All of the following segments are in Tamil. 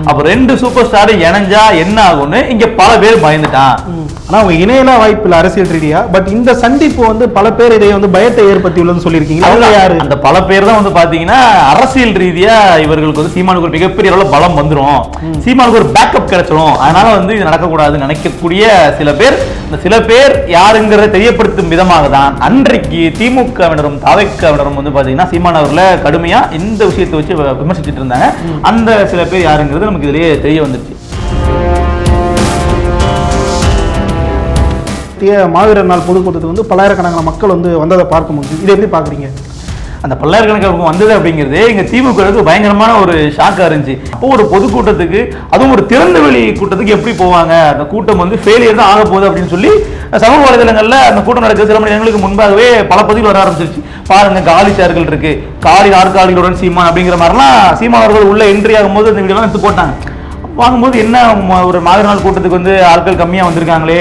அப்ப ரெண்டு சூப்பர் ஸ்டார் இணைஞ்சா என்ன ஆகும்னு இங்க பல பேர் பயந்துட்டான். ஆனா அவங்க இணையலாம் வாய்ப்பு இல்லை அரசியல் ரீதியா. பட் இந்த சந்திப்பு வந்து பல பேர் இதை வந்து பயத்தை ஏற்படுத்தியுள்ளதுன்னு சொல்லியிருக்கீங்க. யாரு அந்த பல பேர் தான் வந்து பாத்தீங்கன்னா அரசியல் ரீதியா இவர்களுக்கு வந்து சீமானுக்கு ஒரு மிகப்பெரிய அளவுல பலம் வந்துடும், சீமானுக்கு ஒரு பேக்கப் கிடைச்சிடும், அதனால வந்து இது நடக்கக்கூடாதுன்னு நினைக்கக்கூடிய சில பேர். இந்த சில பேர் யாருங்கிறத தெரியப்படுத்தும் விதமாக தான் அன்றைக்கு திமுகவினரும் தவைக்கவினரும் வந்து பாத்தீங்கன்னா சீமான் அவர்களை கடுமையா இந்த விஷயத்தை வச்சு விமர்சிச்சுட்டு இருந்தாங்க. அந்த சில பேர் யாருங்கிறது நமக்கு இதுலயே தெரிய வந்துருச்சு. மாவீரர் நாள் பொதுக்கூட்டத்துக்கு வந்து பல்லாயிரக்கணக்கான மக்கள் வந்து வந்ததை பார்க்க முடியும். இதை எப்படி பாக்குறீங்க? அந்த பல்லாயிரக்கணக்கான வந்தது அப்படிங்கிறது எங்க திமுக பயங்கரமான ஒரு ஷாக்கா இருந்துச்சு. அப்போ ஒரு பொதுக்கூட்டத்துக்கு, அதுவும் ஒரு திறந்த வெளி கூட்டத்துக்கு எப்படி போவாங்க, அந்த கூட்டம் வந்து ஃபெயிலியர் தான் ஆக போகுது அப்படின்னு சொல்லி சமூக வலைதளங்கள்ல அந்த கூட்டம் நடக்க சில மணி நேரங்களுக்கு முன்பாகவே பல பதிவுகள் வர ஆரம்பிச்சிருச்சு. பாருங்க, காலி சேர்கள் இருக்கு, காலி நாற்காலிகளுடன் சீமான் அப்படிங்கிற மாதிரிலாம் சீமான் அவர்கள் உள்ள என்ட்ரி ஆகும்போது அந்த வீடியோலாம் எடுத்து போட்டாங்க. வாங்கும்போது என்ன, ஒரு மாவீரர் நாள் கூட்டத்துக்கு வந்து ஆட்கள் கம்மியா வந்திருக்காங்களே,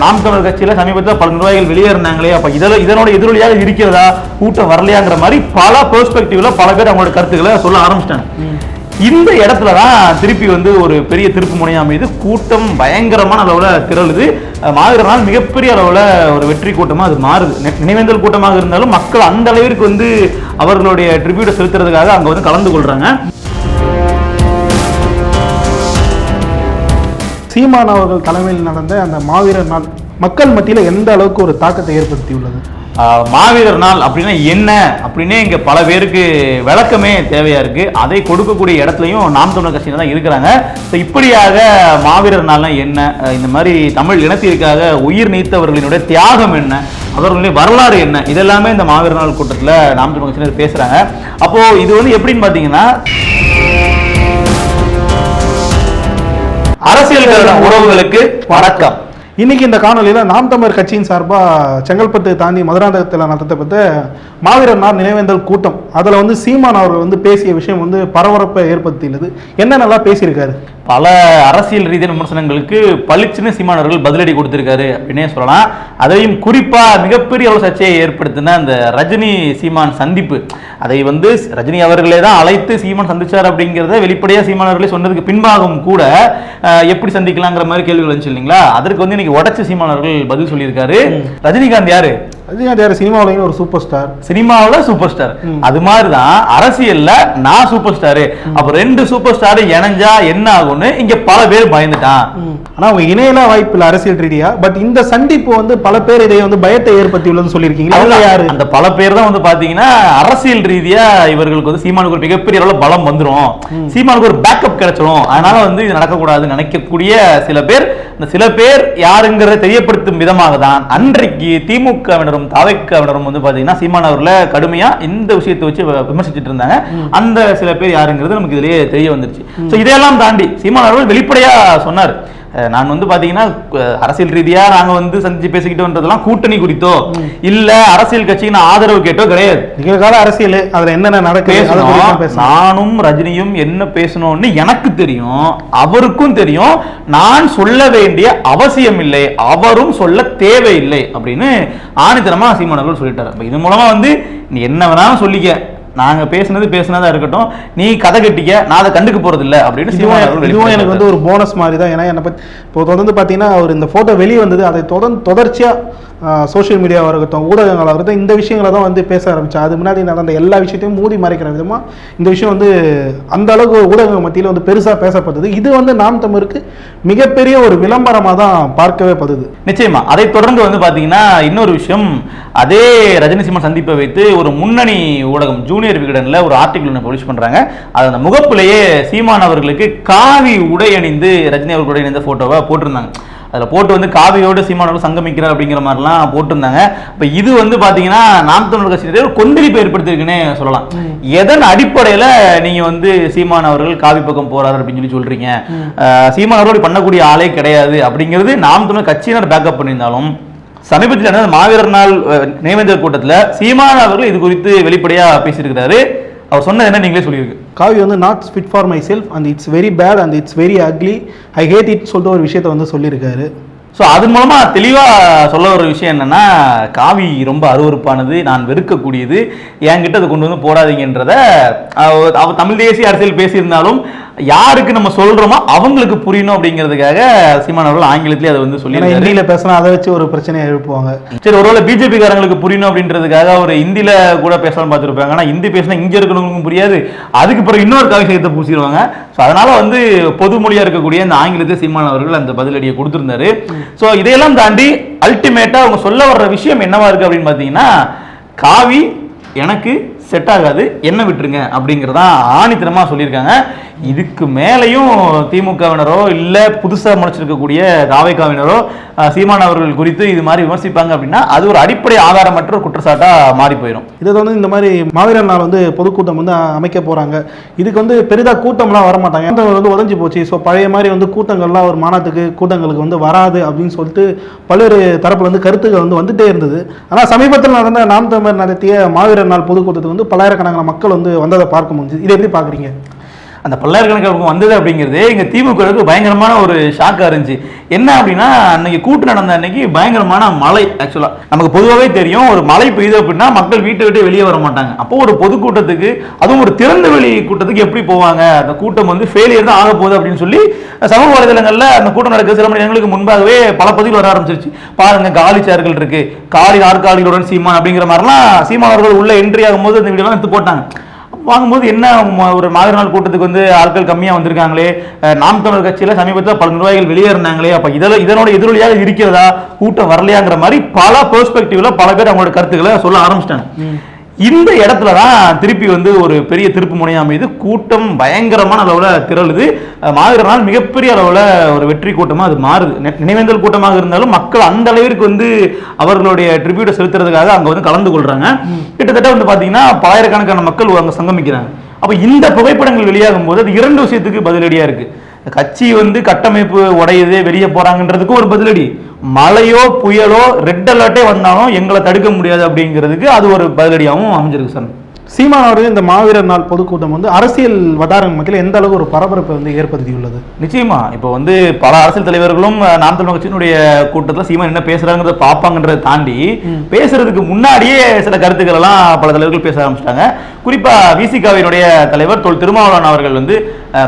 நாம் தமிழர் கட்சியில சமீபத்தில் பல நிர்வாகிகள் வெளியேறினாங்களே, அப்ப இதனோட எதிரொலியாக இருக்கிறதா, கூட்டம் வரலையாங்கிற மாதிரி பல பெர்ஸ்பெக்டிவ்ல பல பேர் அவங்களோட கருத்துக்களை சொல்ல ஆரம்பிச்சிட்டாங்க. இந்த இடத்துலதான் திருப்பி வந்து ஒரு பெரிய திருப்பு முனையா அமைது. கூட்டம் பயங்கரமான அளவுல திரளுது. மாவீரர் நாள் மிகப்பெரிய அளவுல ஒரு வெற்றி கூட்டமா அது மாறுது. நினைவேந்தல் கூட்டமாக இருந்தாலும் மக்கள் அந்த அளவிற்கு வந்து அவர்களுடைய ட்ரிபியூட்டை செலுத்துறதுக்காக அங்க வந்து கலந்து கொள்றாங்க. சீமான் அவர்கள் தலைமையில் நடந்த அந்த மாவீரர் நாள் மக்கள் மத்தியில் எந்த அளவுக்கு ஒரு தாக்கத்தை ஏற்படுத்தியுள்ளது? மாவீரர் நாள் அப்படின்னா என்ன அப்படின்னே இங்க பல பேருக்கு விளக்கமே தேவையா இருக்கு. அதை கொடுக்கக்கூடிய இடத்துலையும் நாம் தமிழர் கட்சியில தான் இருக்கிறாங்க. இப்படியாக மாவீரர் நாள்னா என்ன, இந்த மாதிரி தமிழ் இனத்திற்காக உயிர் நீத்தவர்களினுடைய தியாகம் என்ன, அவர்களுடைய வரலாறு என்ன, இதெல்லாமே இந்த மாவீரர் நாள் கூட்டத்தில் நாம் தமிழர் கட்சியினர் பேசுறாங்க. அப்போ இது வந்து எப்படின்னு பாத்தீங்கன்னா, அரசியல் உறவுகளுக்கு வணக்கம். இன்னைக்கு இந்த காணொலியில் நாம் தமிழர் கட்சியின் சார்பாக செங்கல்பட்டு தாண்டி மதுராந்தகத்தில் நடத்தப்பட்ட மாவீரர் நாள் நினைவேந்தல் கூட்டம், அதில் வந்து சீமான் அவர்கள் வந்து பேசிய விஷயம் வந்து பரபரப்பை ஏற்படுத்தியுள்ளது. என்ன நல்லா பேசியிருக்காரு? பல அரசியல் ரீதியான விமர்சனங்களுக்கு பளிச்சுன்னு சீமான் அவர்கள் பதிலடி கொடுத்திருக்காரு அப்படின்னே சொல்லலாம். அதையும் குறிப்பா மிகப்பெரிய ஒரு சர்ச்சையை ஏற்படுத்தின அந்த ரஜினி சீமான் சந்திப்பு, அதை வந்து ரஜினி அவர்களே தான் அழைத்து சீமான் சந்திச்சார் அப்படிங்கிறத வெளிப்படையா சீமான் அவர்களே சொன்னதுக்கு பின்பாகவும் கூட எப்படி சந்திக்கலாங்கிற மாதிரி கேள்விகள் வந்துச்சு இல்லைங்களா. அதற்கு வந்து இன்னைக்கு உடச்சு சீமான் அவர்கள் பதில் சொல்லியிருக்காரு. ரஜினிகாந்த் யாரு? ரஜினிகாந்த் யாரு? சினிமாவில ஒரு சூப்பர் ஸ்டார். சினிமாவில் சூப்பர் ஸ்டார். அது மாதிரிதான் அரசியல்ல நான் சூப்பர் ஸ்டாரு. அப்ப ரெண்டு சூப்பர் ஸ்டார் இணைஞ்சா என்ன ஆகும்னு இங்க பல பேர் பயந்துட்டான். ஆனா அவங்க இணையலாம் வாய்ப்பு இல்லை அரசியல் ரீதியா. பட் இந்த சந்திப்பு வந்து பல பேர் இதை வந்து பயத்தை ஏற்படுத்தியுள்ளதுன்னு சொல்லியிருக்கீங்க. யாரு அந்த பல பேர் தான் வந்து பாத்தீங்கன்னா அரசியல் ரீதியா இவர்களுக்கு வந்து சீமானுக்கு ஒரு மிகப்பெரிய அளவுல பலம் வந்துடும், சீமானுக்கு ஒரு பேக்கப் கிடைச்சிடும், அதனால வந்து இது நடக்கக்கூடாதுன்னு நினைக்கக்கூடிய சில பேர். இந்த சில பேர் யாருங்கிறத தெரியப்படுத்தும் விதமாக தான் அன்றைக்கு திமுகவினரும் தவைக்கவினரும் வந்து பாத்தீங்கன்னா சீமான் அவர்களை கடுமையா இந்த விஷயத்தை வச்சு விமர்சிச்சுட்டு இருந்தாங்க. அந்த சில பேர் யாருங்கிறது நமக்கு இதுலயே தெரிய வந்துருச்சு. இதையெல்லாம் தாண்டி சீமான் அவர்கள் வெளிப்படையா சொன்னார், நான் வந்து பாத்தீங்கன்னா அரசியல் ரீதியா நாங்க வந்து சந்திச்சு பேசிக்கிட்டோன்றதெல்லாம் கூட்டணி குறித்தோ இல்ல அரசியல் கட்சிக்கு நான் ஆதரவு கேட்டோ கிடையாது. நிகழ்கால அரசியல் அதுல என்னென்ன நடக்குது, நானும் ரஜினியும் என்ன பேசணும்னு எனக்கு தெரியும், அவருக்கும் தெரியும், நான் சொல்ல வேண்டிய அவசியம் இல்லை, அவரும் சொல்ல தேவையில்லை அப்படின்னு ஆணித்தனமா சீமான் அவர்கள் சொல்லிட்டாரு. இது மூலமா வந்து நீ என்ன வேணாலும் சொல்லிக்க, நாங்க பேசினதா இருக்கட்டும், நீ கதை கட்டிக்க, நான் அதை கண்டுக்க போறது இல்லை அப்படின்னு இதுவும் எனக்கு வந்து ஒரு போனஸ் மாதிரி தான். ஏன்னா என்னை பத்தி இப்போ தொடர்ந்து பார்த்தீங்கன்னா அவர் இந்த போட்டோ வெளியே வந்தது, அதை தொடர்ச்சியா சோசியல் மீடியாவாக இருக்கட்டும் ஊடகங்களாக இருக்கட்டும் இந்த விஷயங்களை தான் வந்து பேச ஆரம்பித்தேன். அது முன்னாடி நடந்த எல்லா விஷயத்தையும் மூடி மறைக்கிற விதமாக இந்த விஷயம் வந்து அந்த அளவுக்கு ஊடகங்கள் மத்தியில் வந்து பெருசாக பேசப்பட்டது. இது வந்து நாம் தமிழுக்கு மிகப்பெரிய ஒரு விளம்பரமாக தான் பார்க்கவே படுது. நிச்சயமா. அதை தொடர்ந்து வந்து பார்த்தீங்கன்னா இன்னொரு விஷயம், அதே ரஜினி சீமான் சந்திப்பை வைத்து ஒரு முன்னணி ஊடகம் ஜூனியர் விகடனில் ஒரு ஆர்டிகிள் ஒன்று பப்ளிஷ் பண்ணுறாங்க. அது அந்த முகப்பிலேயே சீமான் அவர்களுக்கு காவி உடை அணிந்து ரஜினி அவர்களுடைய இணைந்த ஃபோட்டோவை போட்டிருந்தாங்க. அதில் போட்டு வந்து காவியோடு சீமானோட சங்கமிக்கிறார் அப்படிங்கிற மாதிரிலாம் போட்டிருந்தாங்க. இப்போ இது வந்து பார்த்தீங்கன்னா நாம் தமிழர் கட்சியிலே ஒரு கொந்தளிப்பு ஏற்படுத்தியிருக்குன்னே சொல்லலாம். எதன் அடிப்படையில் நீங்கள் வந்து சீமான் அவர்கள் காவி பக்கம் போறாரு அப்படின்னு சொல்றீங்க, சீமான் அவர்கள் பண்ணக்கூடிய ஆளே கிடையாது அப்படிங்கிறது நாம் தமிழர் கட்சியினர் பேக்கப் பண்ணியிருந்தாலும் சமீபத்தில் மாவீரர் நாள் நினைவேந்தல் கூட்டத்தில் சீமான் அவர்கள் இது குறித்து வெளிப்படையாக பேசியிருக்கிறாரு. அவர் சொன்னது என்ன நீங்களே சொல்லியிருக்கு, காவி வந்து not fit for myself and it's very bad and it's very ugly, I hate it சொல்லிட்டு ஒரு விஷயத்தை வந்து சொல்லியிருக்காரு. ஸோ அது மூலமாக தெளிவாக சொல்ல ஒரு விஷயம் என்னென்னா, காவி ரொம்ப அருவருப்பானது, நான் வெறுக்கக்கூடியது, என்கிட்ட அதை கொண்டு வந்து போடாதீங்கன்றத அவர் தமிழ் தேசிய அரசியல் பேசியிருந்தாலும் யாருக்கு நம்ம சொல்றோமோ அவங்களுக்கு புரியணும் அப்படிங்கிறதுக்காக சீமான் அவர்கள் ஆங்கிலத்திலே அதை வந்து சொல்லி ஹிந்தியில பேசினா அதை வச்சு ஒரு பிரச்சனையை எழுப்புவாங்க. சரி, ஒருவேளை பிஜேபி காரங்களுக்கு புரியணும் அப்படின்றதுக்காக ஒரு ஹிந்தியில கூட பேசலாம் பார்த்துருப்பாங்க. ஆனா ஹிந்தி பேசினா இங்க இருக்கிறவங்களுக்கும் புரியாது, அதுக்கு பிறகு இன்னொரு காவியத்தை பூசிடுவாங்க. ஸோ அதனால வந்து பொது மொழியா இருக்கக்கூடிய இந்த ஆங்கிலத்தை சீமான் அவர்கள் அந்த பதிலடியை கொடுத்திருந்தாரு. ஸோ இதையெல்லாம் தாண்டி அல்டிமேட்டா அவங்க சொல்ல வர்ற விஷயம் என்னவா இருக்கு அப்படின்னு பாத்தீங்கன்னா, காவி எனக்கு செட் ஆகாது, என்ன விட்டுருங்க அப்படிங்கிறதா ஆணித்தனமா சொல்லியிருக்காங்க. இதுக்கு மேலையும் திமுகவினரோ இல்ல புதுசா முளைச்சிருக்கக்கூடிய தாவேகாவினரோ சீமான் அவர்கள் குறித்து இது மாதிரி விமர்சிப்பாங்க அப்படின்னா அது ஒரு அடிப்படை ஆதாரமற்ற ஒரு குற்றச்சாட்டா மாறி போயிடும். இதை வந்து இந்த மாதிரி மாவீரர் நாள் வந்து பொதுக்கூட்டம் வந்து அமைக்க போறாங்க. இதுக்கு வந்து பெரிதா கூட்டம்லாம் வரமாட்டாங்க, வந்து உதஞ்சி போச்சு. ஸோ பழைய மாதிரி வந்து கூட்டங்கள்லாம் ஒரு மாநாட்டுக்கு கூட்டங்களுக்கு வந்து வராது அப்படின்னு சொல்லிட்டு பல்வேறு தரப்புல வந்து கருத்துக்கள் வந்து வந்துட்டே இருந்தது. ஆனால் சமீபத்தில் நடந்த நாம் தமிழர் நடத்திய மாவீரர் நாள் பொதுக்கூட்டத்துக்கு வந்து பல்லாயிரக்கணக்கான மக்கள் வந்து வந்ததை பார்க்க முடிஞ்சு. இதை எப்படி பார்க்குறீங்க? அந்த பல்லாயிரக்கணக்கான வந்தது அப்படிங்கிறது எங்க திமுகவுக்கு பயங்கரமான ஒரு ஷாக்கா இருந்துச்சு. என்ன அப்படின்னா, அன்னைக்கு கூட்டு நடந்த அன்னைக்கு பயங்கரமான மழை. ஆக்சுவலா நமக்கு பொதுவாகவே தெரியும், ஒரு மழை பெய்யுது அப்படின்னா மக்கள் வீட்டை விட்டு வெளியே வர மாட்டாங்க. அப்போ ஒரு பொதுக்கூட்டத்துக்கு, அதுவும் ஒரு திறந்த வெளி கூட்டத்துக்கு எப்படி போவாங்க? அந்த கூட்டம் வந்து ஃபெயிலியர் தான் ஆக போகுது அப்படின்னு சொல்லி சமூக வலைதளங்கள்ல அந்த கூட்டம் நடக்க சில மணி நேரங்களுக்கு முன்பாகவே பல பதிவுகள் வர ஆரம்பிச்சிருச்சு. பாருங்க, காலி சேர்கள் இருக்கு, காலி நாற்காலிகளுடன் சீமான் அப்படிங்கிற மாதிரிலாம் சீமான் அவர்கள் உள்ள என்ட்ரி ஆகும்போது அந்த வீடியோலாம் எடுத்து போட்டாங்க. வாங்கும்போது என்ன, ஒரு மாவீரர் நாள் கூட்டத்துக்கு வந்து ஆட்கள் கம்மியா வந்திருக்காங்களே, நாம் தமிழர் கட்சியில சமீபத்தில் பல நிர்வாகிகள் வெளியேறினாங்களே, அப்ப இதனோட எதிரொலியாக இருக்கிறதா, கூட்டம் வரலையாங்கிற மாதிரி பல பெர்ஸ்பெக்டிவ்ல பல பேர் அவங்களோட கருத்துக்களை சொல்ல ஆரம்பிச்சிட்டாங்க. இந்த இடத்துலதான் திருப்பி வந்து ஒரு பெரிய திருப்பு முனையா அமைது. கூட்டம் பயங்கரமான அளவுல திரளுது. மாவீரர் நாள் மிகப்பெரிய அளவுல ஒரு வெற்றி கூட்டமா அது மாறுது. நினைவேந்தல் கூட்டமாக இருந்தாலும் மக்கள் அந்த அளவிற்கு வந்து அவர்களுடைய ட்ரிபியூட்டை செலுத்துறதுக்காக அங்க வந்து கலந்து கொள்றாங்க. கிட்டத்தட்ட வந்து பாத்தீங்கன்னா பலாயிரக்கணக்கான மக்கள் அங்க சங்கமிக்கிறாங்க. அப்ப இந்த புகைப்படங்கள் வெளியாகும் போது அது இரண்டு விஷயத்துக்கு பதிலடியா இருக்கு. கட்சி வந்து கட்டமைப்பு உடையுது, வெளியே போறாங்கன்றதுக்கு ஒரு பதிலடி, மழையோ புயலோ ரெட் அலர்ட்டே வந்தாலும் எங்களை தடுக்க முடியாது அப்படிங்கிறதுக்கு அது ஒரு பதிலடியாகவும் அமைஞ்சிருக்கு சார். சீமான் அவர்கள் இந்த மாவீரர் நாள் பொதுக்கூட்டம் வந்து அரசியல் வட்டாரங்கள் மத்தியில் எந்த அளவுக்கு ஒரு பரபரப்பை வந்து ஏற்படுத்தியுள்ளது? நிச்சயமா இப்போ வந்து பல அரசியல் தலைவர்களும் நாம் தமிழர் கட்சியினுடைய கூட்டத்தில் சீமான் என்ன பேசுறாங்கிறத பார்ப்பாங்கன்றதை தாண்டி பேசுறதுக்கு முன்னாடியே சில கருத்துக்கள் எல்லாம் பல தலைவர்கள் பேச ஆரம்பிச்சிட்டாங்க. குறிப்பா விசிகாவினுடைய தலைவர் திருமாவளவன் அவர்கள் வந்து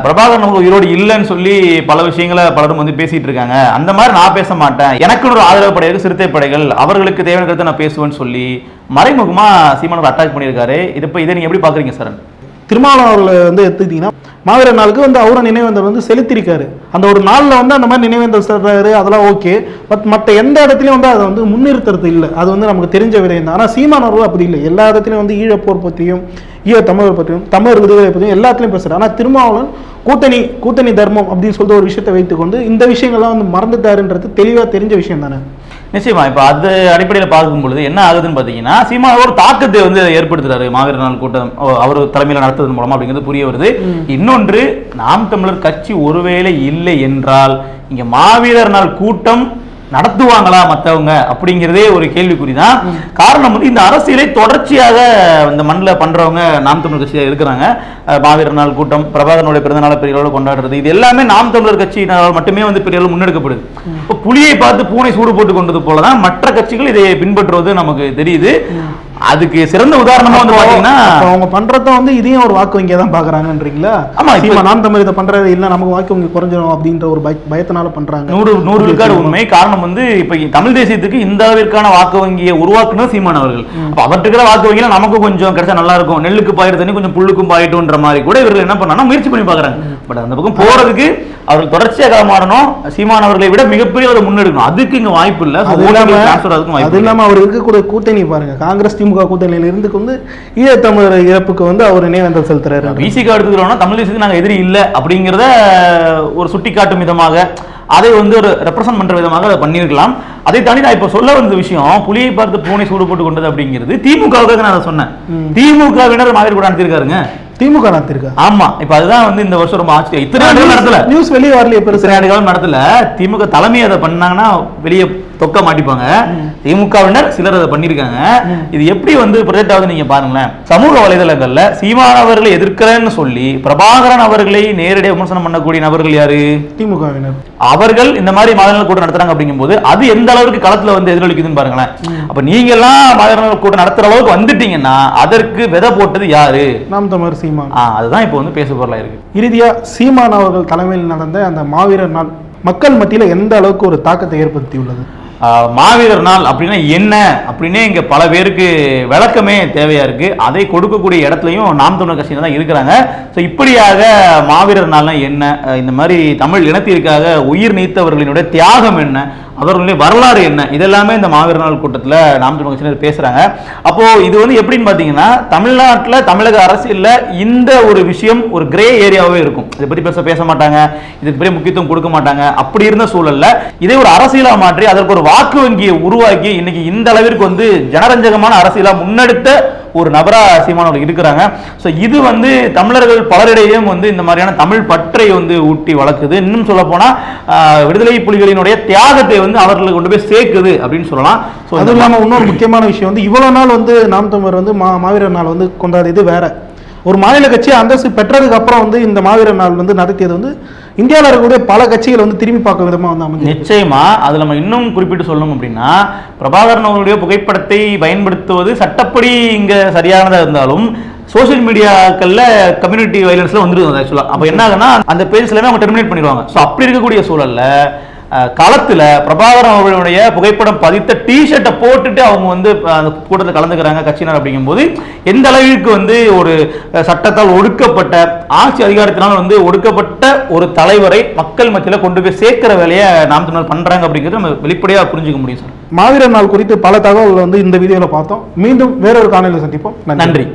பிரபாகரன் உயிரோடு இல்லைன்னு சொல்லி பல விஷயங்களை பலரும் வந்து பேசிட்டு இருக்காங்க. அந்த மாதிரி நான் பேச மாட்டேன், எனக்கு ஒரு ஆதரவு படைகள் சிறுத்தை படைகள், அவர்களுக்கு தேவையான கருத்தை நான் பேசுவேன்னு சொல்லி மறைமுகமா சீமானவர் அட்டாக் பண்ணியிருக்காரு. இதை நீங்க எப்படி பாக்குறீங்க சார்? திருமாவளவன் அவர்களை வந்து எடுத்துக்கிட்டீங்கன்னா மாவீரர் நாளுக்கு வந்து அவரை நினைவேந்தல் வந்து செலுத்திருக்காரு. அந்த ஒரு நாளில் வந்து அந்த மாதிரி நினைவேந்தல் சொல்றாரு, அதெல்லாம் ஓகே. பட் மற்ற எந்த இடத்துலையும் வந்து அதை வந்து முன்னிறுத்துறது இல்லை, அது வந்து நமக்கு தெரிஞ்ச விதம் தான். ஆனால் சீமான் அவர்கள் அப்படி இல்லை, எல்லா இடத்துலையும் வந்து ஈழப்போர் பற்றியும் ஈழ தமிழர் பற்றியும் தமிழர் விடுதலை பற்றியும் எல்லாத்துலையும் பேசுறாரு. ஆனால் திருமாவளவன் கூட்டணி தர்மம் அப்படின்னு சொல்லிட்டு ஒரு விஷயத்தை வைத்துக்கொண்டு இந்த விஷயங்கள்லாம் வந்து மறந்துட்டாருன்றது தெளிவாக தெரிஞ்ச விஷயம் தானே. நிச்சயமா இப்போ அது அடிப்படையில் பார்க்கும் பொழுது என்ன ஆகுதுன்னு பார்த்தீங்கன்னா, சீமான் ஒரு தாக்கத்தை வந்து ஏற்படுத்துறாரு மாவீரர் நாள் கூட்டம் அவர் தலைமையில் நடத்துவதன் மூலமா அப்படிங்கிறது புரிய வருது. இன்னொன்று, நாம் தமிழர் கட்சி ஒருவேளை இல்லை என்றால் இங்க மாவீரர் நாள் கூட்டம் நடத்துவாங்களா மற்றவங்க அப்படிங்கிறதே ஒரு கேள்விக்குறி தான். காரணம் வந்து இந்த அரசியலை தொடர்ச்சியாக இந்த மண்ணில் பண்றவங்க நாம் தமிழர் கட்சியாக இருக்கிறாங்க. மாவீரர் நாள் கூட்டம், பிரபாகரனுடைய பிறந்த நாளை பெரிய அளவில் கொண்டாடுறது, இது எல்லாமே நாம் தமிழர் கட்சியினால் மட்டுமே வந்து பெரிய அளவு முன்னெடுக்கப்படுது. இப்போ புலியை பார்த்து பூனை சூடு போட்டு கொண்டது போலதான் மற்ற கட்சிகள் இதை பின்பற்றுவது நமக்கு தெரியுது. அதுக்கு சிறந்த உதாரணமா வந்து பாத்தீங்கன்னா அவங்க பண்றத வந்து இதையும் ஒரு வாக்கு வங்கியா தான் பாக்குறாங்கன்றீங்களா? ஆமா, இப்ப நாம் தமிழ் இதை பண்றது இல்ல, நமக்கு வாக்கு வங்கி குறைஞ்சிடும் அப்படின்ற ஒரு பயத்தினால பண்றாங்க. 100 விழுக்காடு உண்மை. காரணம் வந்து இப்ப தமிழ் தேசியத்துக்கு இந்த அளவிற்கான வாக்கு வங்கியை உருவாக்குன சீமான் அவர்கள். அவற்றுக்கிற வாக்கு வங்கியில நமக்கு கொஞ்சம் கிடைச்சா நல்லா இருக்கும், நெல்லுக்கு பாயிட்டு தண்ணி கொஞ்சம் புல்லுக்கும் பாயிட்டுன்ற மாதிரி கூட இவர்கள் என்ன பண்ணாங்கன்னா முயற்சி பண்ணி பாக்குறாங்க. பட் அந்த பக்கம் போறதுக்கு அவர்கள் தொடர்ச்சியாக களமாடணும், சீமான் அவர்களை விட மிகப்பெரிய ஒரு முன்னெடுக்கணும், அதுக்கு இங்க வாய்ப்பு இல்லை. அது இல்லாம அவர் இருக்கக்கூடிய கூட்டணி பாருங்க, காங்கிரஸ் திமுக கூட்டணியில இருந்து வந்து ஈழத்தமிழர் இறப்புக்கு வந்து அவர் நினைவேந்தல் செலுத்துறாரு. விசிகா எடுத்துக்கிறோம்னா தமிழ் தேசத்துக்கு நாங்க எதிரி இல்லை அப்படிங்கிறத ஒரு சுட்டி காட்டும் விதமாக, அதை வந்து ஒரு ரெப்ரசன்ட் பண்ற விதமாக அதை பண்ணியிருக்கலாம். அதை தாண்டி நான் இப்ப சொல்ல வந்த விஷயம், புலியை பார்த்து பூனை சூடு போட்டு கொண்டது அப்படிங்கிறது திமுகவுக்காக நான் அதை சொன்னேன். திமுகவினர் மாவீரர் கூட நடத்திருக்காருங்க, திமுக நடத்திருக்கா. ஆமா, இப்ப அதுதான் வந்து இந்த வருஷம் ரொம்ப ஆச்சரியம். இத்தனை ஆண்டுகள் நடத்தல, நியூஸ் வெளியே வரல, பெருசு ஆண்டுகளும் நடத்தல. திமுக தலைமை அதை பண்ணாங்கன்னா வெளியே தொக்க மாட்டிப்பாங்க. திமுகவினர் சிலர் அதை பண்ணிருக்காங்க. இது எப்படி வந்து ப்ரொஜெக்ட் ஆகுது நீங்க பாருங்களேன். சமூக வலைதளங்கள்ல சீமான் அவர்களை எதிர்க்கிறேன்னு சொல்லி பிரபாகரன் அவர்களை நேரடியாக விமர்சனம் பண்ணக்கூடிய நபர்கள் யாரு? திமுகவினர். அவர்கள் இந்த மாதிரி மாதநல கூட்டம் நடத்துறாங்க அப்படிங்கும்போது அது எந்த அளவுக்கு களத்துல வந்து எதிரொலிக்குதுன்னு பாருங்களேன். அப்ப நீங்க எல்லாம் மாதநல கூட்டம் நடத்துற அளவுக்கு வந்துட்டீங்கன்னா அதற்கு விதை போட்டது யாரு? நாம் தமிழர் சீமான். அதுதான் இப்போ வந்து பேச பொருளா இருக்கு. இறுதியா சீமான் அவர்கள் தலைமையில் நடந்த அந்த மாவீரர் நாள் மக்கள் மத்தியில எந்த அளவுக்கு ஒரு தாக்கத்தை ஏற்படுத்தி உள்ளது? மாவீரர் நாள் அப்படின்னா என்ன அப்படின்னே இங்க பல பேருக்கு விளக்கமே தேவையா இருக்கு. அதை கொடுக்கக்கூடிய இடத்துலையும் நாம் தமிழர் கட்சியில தான் இருக்கிறாங்க. ஸோ இப்படியாக மாவீரர் நாள்னா என்ன, இந்த மாதிரி தமிழ் இனத்திற்காக உயிர் நீத்தவர்களினுடைய தியாகம் என்ன, அவர்களுடைய வரலாறு என்ன, இதெல்லாமே இந்த மாவீரர் நாள் கூட்டத்தில் நாம் தமிழர் கட்சியினர் பேசுறாங்க. அப்போ இது வந்து எப்படின்னு பாத்தீங்கன்னா தமிழ்நாட்டில் தமிழக அரசியல்ல இந்த ஒரு விஷயம் ஒரு கிரே ஏரியாவே இருக்கும். இதை பத்தி பேச மாட்டாங்க, இதுக்கு பெரிய முக்கியத்துவம் கொடுக்க மாட்டாங்க. அப்படி இருந்த சூழல்ல இதை ஒரு அரசியலா மாற்றி அதற்கு ஒரு வாக்கு வங்கியை உருவாக்கி இன்னைக்கு இந்த அளவிற்கு வந்து ஜனரஞ்சகமான அரசியலா முன்னெடுத்த ஒரு நபரா சீமானவர்கள் இருக்கிறாங்க. ஸோ இது வந்து தமிழர்கள் பலரிடையும் வந்து இந்த மாதிரியான தமிழ் பற்றை வந்து ஊட்டி வளர்க்குது. இன்னும் சொல்ல போனா விடுதலை புலிகளினுடைய தியாகத்தை வந்து அவர்களுக்கு கொண்டு போய் சேர்க்குது அப்படின்னு சொல்லலாம். ஸோ அதுவும் இல்லாமல் இன்னொரு முக்கியமான விஷயம் வந்து இவ்வளவு நாள் வந்து நாம் தமிழர் வந்து மாவீரர் நாள் வந்து கொண்டாடியது வேற ஒரு மாநில கட்சி அந்தஸ்து பெற்றதுக்கு அப்புறம் வந்து இந்த மாவீரர் நாள் வந்து நடத்தியது வந்து இந்தியாவில் இருக்கக்கூடிய பல கட்சிகள் வந்து திரும்பி பார்க்க விதமா வந்து அமைஞ்சு. நிச்சயமா அதுல நம்ம இன்னும் குறிப்பிட்டு சொல்லணும் அப்படின்னா பிரபாகரன் அவர்களுடைய புகைப்படத்தை பயன்படுத்துவது சட்டப்படி இங்க சரியானதா இருந்தாலும் சோசியல் மீடியாக்கள்ல கம்யூனிட்டி வயலன்ஸ்ல வந்துருது ஆக்சுவலா. அப்ப என்ன ஆகுனா அந்த பேஜ்ல அவங்க டெர்மினேட் பண்ணிடுவாங்க. ஸோ அப்படி இருக்கக்கூடிய சூழல்ல களத்துல பிரபாகரன் அவர்களுடைய புகைப்படம் பதித்த டிஷர்ட்டை போட்டுட்டு அவங்க வந்து அந்த கூட்டத்தில் கலந்துக்கிறாங்க கட்சியினர். அப்படிங்கும்போது எந்த அளவிற்கு வந்து ஒரு சட்டத்தால் ஒடுக்கப்பட்ட ஆட்சி அதிகாரத்தினால் வந்து ஒடுக்கப்பட்ட ஒரு தலைவரை மக்கள் மத்தியில கொண்டு போய் சேர்க்கிற வேலையை நாம் தமிழர் பண்றாங்க அப்படிங்கிறது நம்ம வெளிப்படையா புரிஞ்சுக்க முடியும் சார். மாவீரர் நாள் குறித்து பல தகவல்கள் வந்து இந்த வீடியோல பார்த்தோம். மீண்டும் வேறொரு காணொளியில் சந்திப்போம். நன்றி.